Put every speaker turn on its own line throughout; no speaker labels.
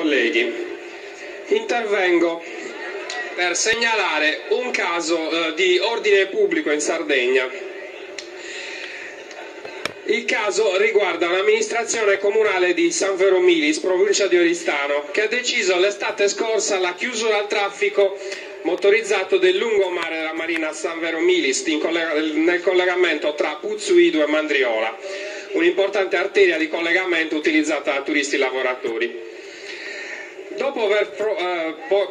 colleghi, intervengo per segnalare un caso di ordine pubblico in Sardegna. Il caso riguarda l'amministrazione comunale di San Vero Milis, provincia di Oristano, che ha deciso l'estate scorsa la chiusura al traffico motorizzato del lungomare della Marina San Vero Milis nel collegamento tra Puzzuidu e Mandriola, un'importante arteria di collegamento utilizzata da turisti lavoratori. Dopo aver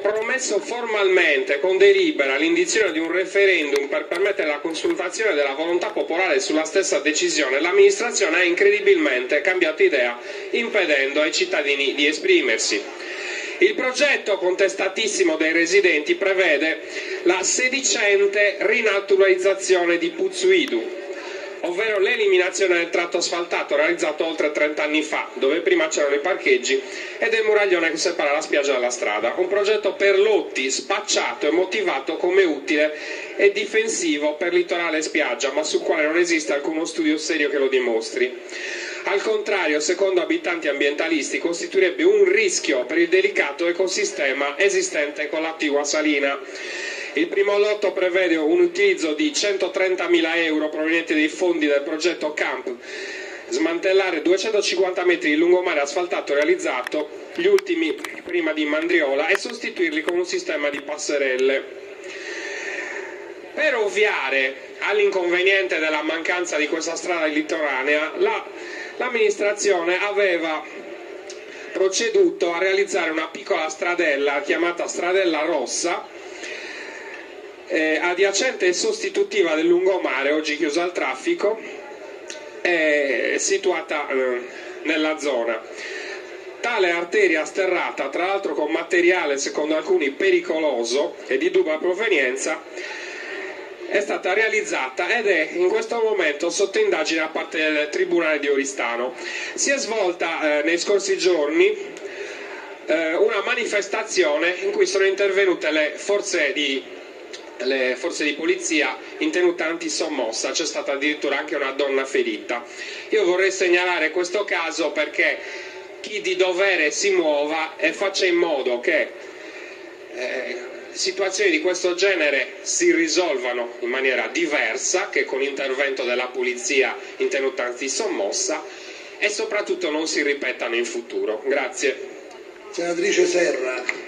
promesso formalmente con delibera l'indizione di un referendum per permettere la consultazione della volontà popolare sulla stessa decisione, l'amministrazione ha incredibilmente cambiato idea, impedendo ai cittadini di esprimersi. Il progetto contestatissimo dei residenti prevede la sedicente rinaturalizzazione di Puzzuidu, ovvero l'eliminazione del tratto asfaltato realizzato oltre 30 anni fa, dove prima c'erano i parcheggi, e del muraglione che separa la spiaggia dalla strada. Un progetto per lotti, spacciato e motivato come utile e difensivo per litorale e spiaggia, ma sul quale non esiste alcuno studio serio che lo dimostri. Al contrario, secondo abitanti ambientalisti, costituirebbe un rischio per il delicato ecosistema esistente con l'attigua salina. Il primo lotto prevede un utilizzo di 130.000 euro provenienti dai fondi del progetto CAMP, smantellare 250 metri di lungomare asfaltato realizzato, gli ultimi prima di Mandriola, e sostituirli con un sistema di passerelle. Per ovviare all'inconveniente della mancanza di questa strada litoranea, l'amministrazione aveva proceduto a realizzare una piccola stradella chiamata Stradella Rossa, adiacente e sostitutiva del lungomare, oggi chiusa al traffico, situata nella zona. Tale arteria sterrata, tra l'altro con materiale secondo alcuni pericoloso e di dubbia provenienza, è stata realizzata ed è in questo momento sotto indagine da parte del Tribunale di Oristano. Si è svolta nei scorsi giorni una manifestazione in cui sono intervenute le forze di polizia in tenuta antisommossa, c'è stata addirittura anche una donna ferita. Io vorrei segnalare questo caso perché chi di dovere si muova e faccia in modo che situazioni di questo genere si risolvano in maniera diversa che con l'intervento della polizia in tenuta antisommossa e soprattutto non si ripetano in futuro. Grazie.
Senatrice Serra.